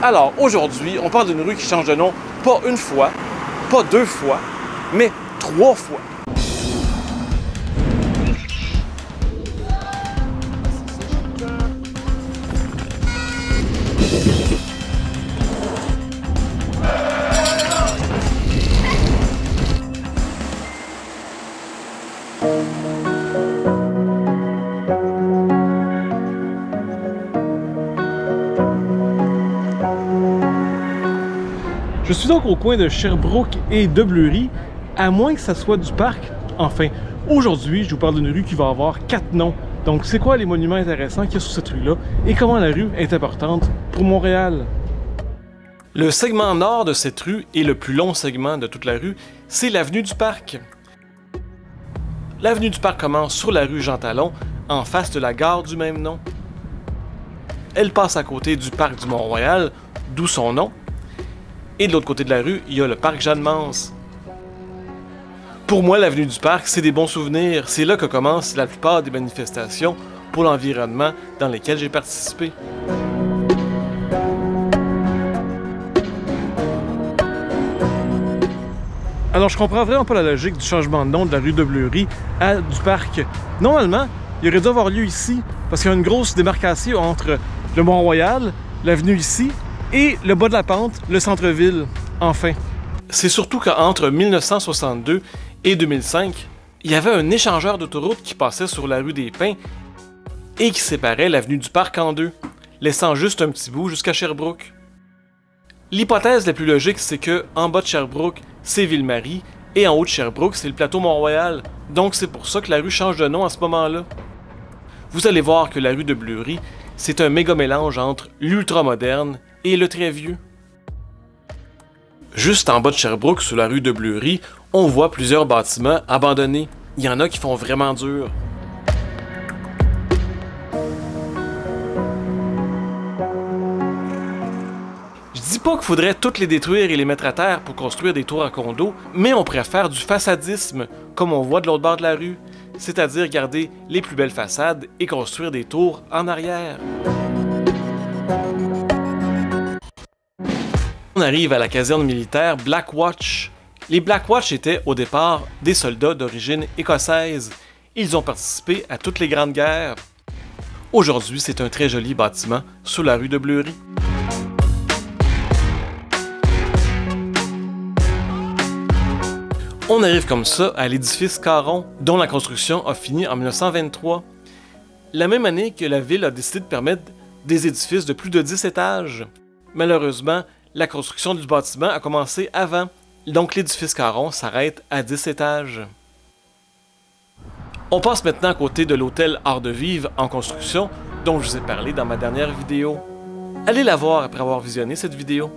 Alors, aujourd'hui, on parle d'une rue qui change de nom pas une fois, pas deux fois, mais 3 fois. Je suis donc au coin de Sherbrooke et de Bleury, à moins que ça soit du parc. Enfin, aujourd'hui, je vous parle d'une rue qui va avoir 4 noms. Donc, c'est quoi les monuments intéressants qu'il y a sur cette rue-là et comment la rue est importante pour Montréal? Le segment nord de cette rue et le plus long segment de toute la rue, c'est l'avenue du Parc. L'avenue du Parc commence sur la rue Jean-Talon, en face de la gare du même nom. Elle passe à côté du Parc du Mont-Royal, d'où son nom. Et de l'autre côté de la rue, il y a le Parc Jeanne-Mance. Pour moi, l'avenue du Parc, c'est des bons souvenirs. C'est là que commencent la plupart des manifestations pour l'environnement dans lesquelles j'ai participé. Alors, je comprends vraiment pas la logique du changement de nom de la rue de Bleury à du Parc. Normalement, il aurait dû avoir lieu ici, parce qu'il y a une grosse démarcation entre le Mont-Royal, l'avenue ici, et le bas de la pente, le centre-ville, enfin. C'est surtout qu'entre 1962 et 2005, il y avait un échangeur d'autoroute qui passait sur la rue des Pins et qui séparait l'avenue du Parc en deux, laissant juste un petit bout jusqu'à Sherbrooke. L'hypothèse la plus logique, c'est que en bas de Sherbrooke, c'est Ville-Marie, et en haut de Sherbrooke, c'est le plateau Mont-Royal. Donc c'est pour ça que la rue change de nom à ce moment-là. Vous allez voir que la rue de Bleury, c'est un méga mélange entre l'ultra-moderne et le très vieux. Juste en bas de Sherbrooke, sur la rue de Bleury, on voit plusieurs bâtiments abandonnés. Il y en a qui font vraiment dur. Je dis pas qu'il faudrait toutes les détruire et les mettre à terre pour construire des tours à condos, mais on pourrait faire du façadisme, comme on voit de l'autre bord de la rue, c'est-à-dire garder les plus belles façades et construire des tours en arrière. On arrive à la caserne militaire Black Watch. Les Black Watch étaient au départ des soldats d'origine écossaise. Ils ont participé à toutes les grandes guerres. Aujourd'hui, c'est un très joli bâtiment sur la rue de Bleury. On arrive comme ça à l'édifice Caron, dont la construction a fini en 1923. La même année que la ville a décidé de permettre des édifices de plus de 10 étages. Malheureusement, la construction du bâtiment a commencé avant, donc l'édifice Caron s'arrête à 10 étages. On passe maintenant à côté de l'hôtel Art de Vivre en construction, dont je vous ai parlé dans ma dernière vidéo. Allez la voir après avoir visionné cette vidéo.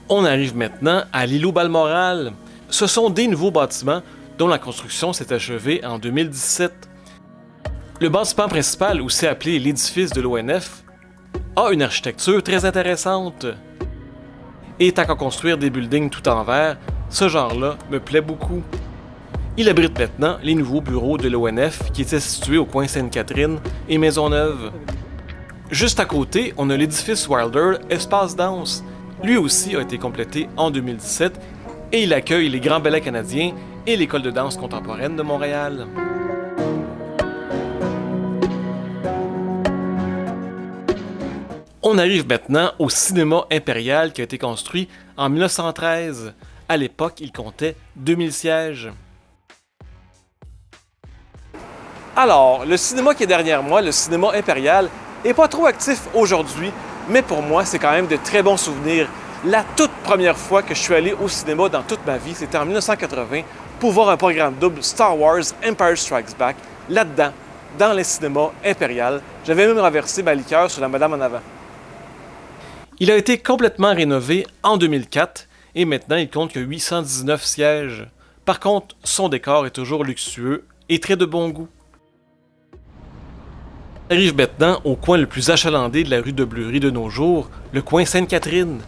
On arrive maintenant à l'îlot Balmoral. Ce sont des nouveaux bâtiments dont la construction s'est achevée en 2017. Le bâtiment principal, aussi appelé l'édifice de l'ONF, a une architecture très intéressante. Et tant qu'à construire des buildings tout en verre, ce genre-là me plaît beaucoup. Il abrite maintenant les nouveaux bureaux de l'ONF qui étaient situés au coin Sainte-Catherine et Maisonneuve. Juste à côté, on a l'édifice Wilder Espace Danse. Lui aussi a été complété en 2017 et il accueille les Grands Ballets canadiens et l'École de danse contemporaine de Montréal. On arrive maintenant au cinéma impérial qui a été construit en 1913. À l'époque, il comptait 2000 sièges. Alors, le cinéma qui est derrière moi, le cinéma impérial, n'est pas trop actif aujourd'hui, mais pour moi, c'est quand même de très bons souvenirs. La toute première fois que je suis allé au cinéma dans toute ma vie, c'était en 1980 pour voir un programme double Star Wars Empire Strikes Back, là-dedans, dans le cinéma impérial. J'avais même renversé ma liqueur sur la madame en avant. Il a été complètement rénové en 2004 et maintenant il compte que 819 sièges. Par contre, son décor est toujours luxueux et très de bon goût. On arrive maintenant au coin le plus achalandé de la rue de Bleury de nos jours, le coin Sainte-Catherine.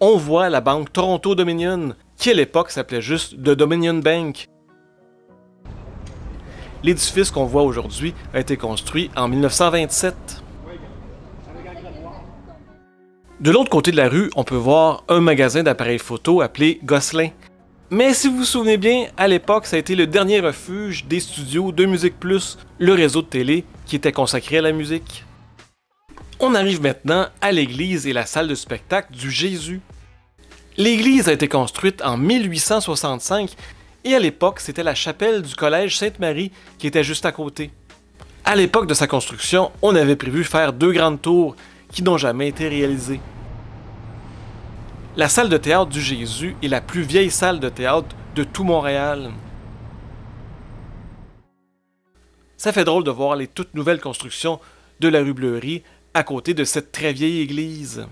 On voit la banque Toronto Dominion, qui à l'époque s'appelait juste The Dominion Bank. l'édifice qu'on voit aujourd'hui a été construit en 1927. De l'autre côté de la rue, on peut voir un magasin d'appareils photo appelé Gosselin. Mais si vous vous souvenez bien, à l'époque, ça a été le dernier refuge des studios de Musique Plus, le réseau de télé qui était consacré à la musique. On arrive maintenant à l'église et la salle de spectacle du Jésus. L'église a été construite en 1865 et à l'époque, c'était la chapelle du collège Sainte-Marie qui était juste à côté. À l'époque de sa construction, on avait prévu faire 2 grandes tours qui n'ont jamais été réalisées. La salle de théâtre du Jésus est la plus vieille salle de théâtre de tout Montréal. Ça fait drôle de voir les toutes nouvelles constructions de la rue Bleury à côté de cette très vieille église.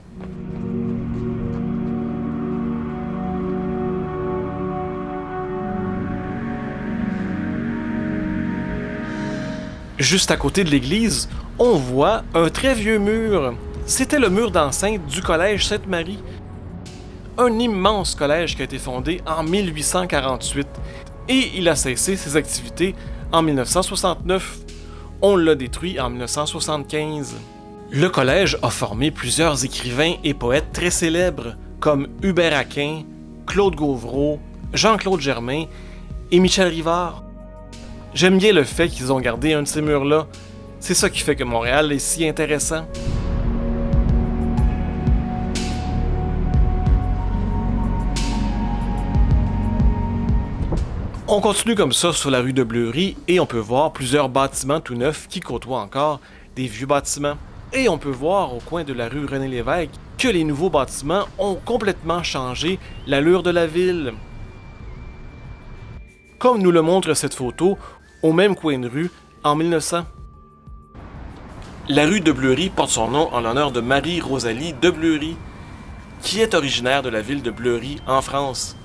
Juste à côté de l'église, on voit un très vieux mur. C'était le mur d'enceinte du collège Sainte-Marie. Un immense collège qui a été fondé en 1848 et il a cessé ses activités en 1969. On l'a détruit en 1975. Le collège a formé plusieurs écrivains et poètes très célèbres comme Hubert Aquin, Claude Gauvreau, Jean-Claude Germain et Michel Rivard. J'aime bien le fait qu'ils ont gardé un de ces murs-là. C'est ça qui fait que Montréal est si intéressant. On continue comme ça sur la rue de Bleury et on peut voir plusieurs bâtiments tout neufs qui côtoient encore des vieux bâtiments. Et on peut voir au coin de la rue René-Lévesque que les nouveaux bâtiments ont complètement changé l'allure de la ville. Comme nous le montre cette photo, au même coin de rue, en 1900. La rue de Bleury porte son nom en l'honneur de Marie-Rosalie de Bleury, qui est originaire de la ville de Bleury, en France.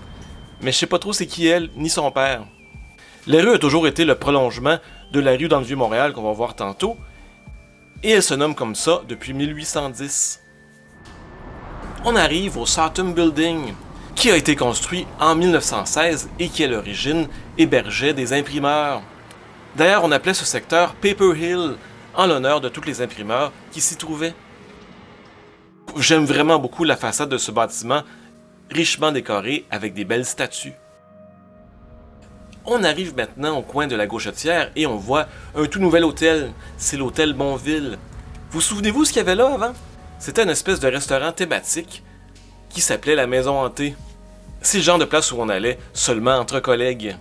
Mais je sais pas trop c'est qui elle, ni son père. La rue a toujours été le prolongement de la rue dans le Vieux-Montréal qu'on va voir tantôt, et elle se nomme comme ça depuis 1810. On arrive au Sawton Building, qui a été construit en 1916 et qui à l'origine hébergeait des imprimeurs. D'ailleurs, on appelait ce secteur Paper Hill, en l'honneur de tous les imprimeurs qui s'y trouvaient. J'aime vraiment beaucoup la façade de ce bâtiment, richement décoré avec des belles statues. On arrive maintenant au coin de la Gauchetière et on voit un tout nouvel hôtel, c'est l'hôtel Bonville. Vous souvenez-vous ce qu'il y avait là avant? C'était une espèce de restaurant thématique qui s'appelait la Maison Hantée. C'est le genre de place où on allait seulement entre collègues.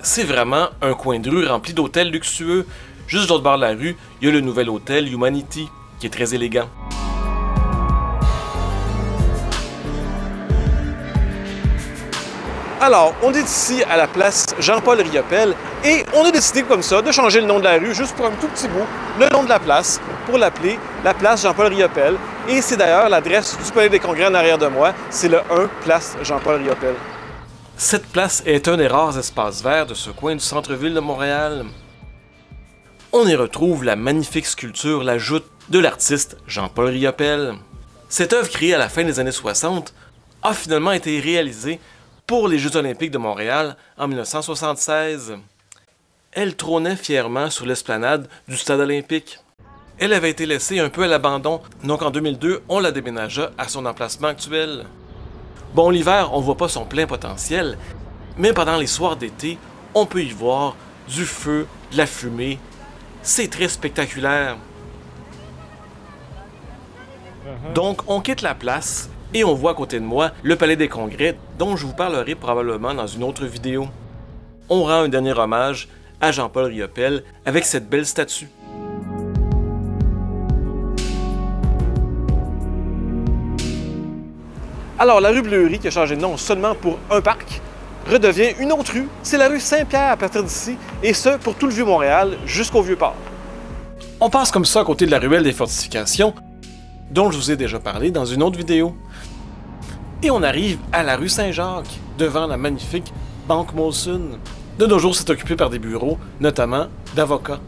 C'est vraiment un coin de rue rempli d'hôtels luxueux. Juste de l'autre bord de la rue, il y a le nouvel hôtel Humanity, qui est très élégant. Alors, on est ici à la place Jean-Paul Riopelle et on a décidé comme ça de changer le nom de la rue juste pour un tout petit bout, le nom de la place, pour l'appeler la place Jean-Paul Riopelle. Et c'est d'ailleurs l'adresse du Palais des Congrès en arrière de moi, c'est le 1 place Jean-Paul Riopelle. Cette place est un des rares espaces verts de ce coin du centre-ville de Montréal. On y retrouve la magnifique sculpture La Joute de l'artiste Jean-Paul Riopelle. Cette œuvre créée à la fin des années 60 a finalement été réalisée pour les Jeux olympiques de Montréal en 1976. Elle trônait fièrement sur l'esplanade du stade olympique. Elle avait été laissée un peu à l'abandon, donc en 2002, on la déménagea à son emplacement actuel. Bon, l'hiver, on voit pas son plein potentiel, mais pendant les soirs d'été, on peut y voir du feu, de la fumée. C'est très spectaculaire. Donc, on quitte la place et on voit à côté de moi le Palais des Congrès, dont je vous parlerai probablement dans une autre vidéo. On rend un dernier hommage à Jean-Paul Riopelle avec cette belle statue. Alors, la rue Bleury, qui a changé de nom seulement pour un parc, redevient une autre rue. C'est la rue Saint-Pierre à partir d'ici, et ce, pour tout le Vieux-Montréal jusqu'au Vieux-Port. On passe comme ça à côté de la ruelle des fortifications, dont je vous ai déjà parlé dans une autre vidéo. Et on arrive à la rue Saint-Jacques, devant la magnifique Banque Molson. De nos jours, c'est occupé par des bureaux, notamment d'avocats.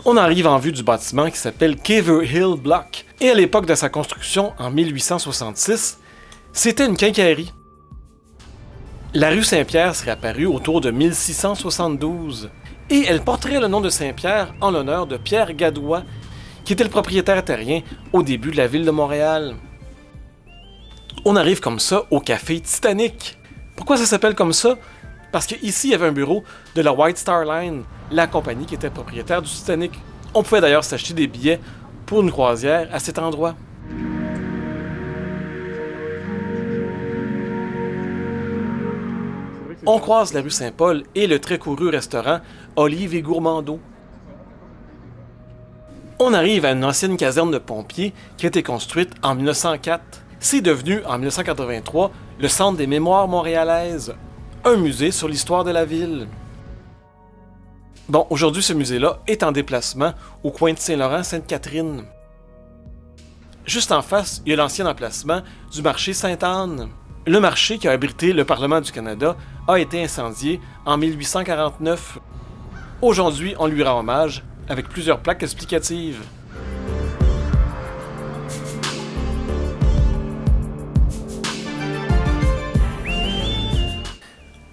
On arrive en vue du bâtiment qui s'appelle Caver Hill Block. Et à l'époque de sa construction, en 1866, C'était une quincaillerie. La rue Saint-Pierre serait apparue autour de 1672 et elle porterait le nom de Saint-Pierre en l'honneur de Pierre Gadois, qui était le propriétaire terrien au début de la ville de Montréal. On arrive comme ça au café Titanic. Pourquoi ça s'appelle comme ça? Parce qu'ici, il y avait un bureau de la White Star Line, la compagnie qui était propriétaire du Titanic. On pouvait d'ailleurs s'acheter des billets pour une croisière à cet endroit. On croise la rue Saint-Paul et le très couru restaurant Olive et Gourmando. On arrive à une ancienne caserne de pompiers qui a été construite en 1904. C'est devenu, en 1983, le Centre des mémoires montréalaises, un musée sur l'histoire de la ville. Bon, aujourd'hui, ce musée-là est en déplacement au coin de Saint-Laurent-Sainte-Catherine. Juste en face, il y a l'ancien emplacement du marché Sainte-Anne. Le marché qui a abrité le Parlement du Canada a été incendié en 1849. Aujourd'hui, on lui rend hommage avec plusieurs plaques explicatives.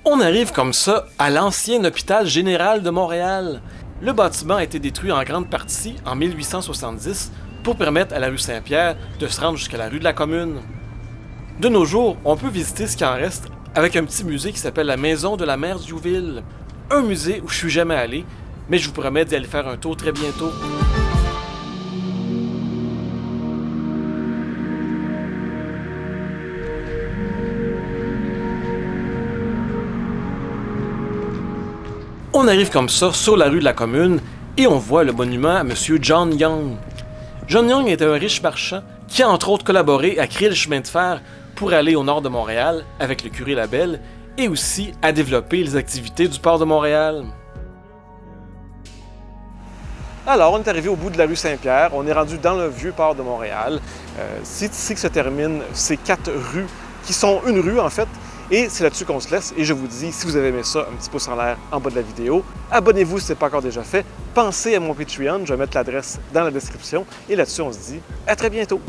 On arrive comme ça à l'ancien hôpital général de Montréal. Le bâtiment a été détruit en grande partie en 1870 pour permettre à la rue Saint-Pierre de se rendre jusqu'à la rue de la Commune. De nos jours, on peut visiter ce qui en reste avec un petit musée qui s'appelle la Maison de la mère Diouville. Un musée où je suis jamais allé, mais je vous promets d'y aller faire un tour très bientôt. On arrive comme ça sur la rue de la Commune et on voit le monument à M. John Young. John Young était un riche marchand qui a entre autres collaboré à créer le chemin de fer pour aller au nord de Montréal avec le curé Labelle et aussi à développer les activités du port de Montréal. Alors, on est arrivé au bout de la rue Saint-Pierre, on est rendu dans le vieux port de Montréal. C'est ici que se terminent ces 4 rues, qui sont une rue en fait, et c'est là-dessus qu'on se laisse. Et je vous dis, si vous avez aimé ça, un petit pouce en l'air en bas de la vidéo. Abonnez-vous si ce n'est pas encore déjà fait. Pensez à mon Patreon, je vais mettre l'adresse dans la description. Et là-dessus, on se dit à très bientôt!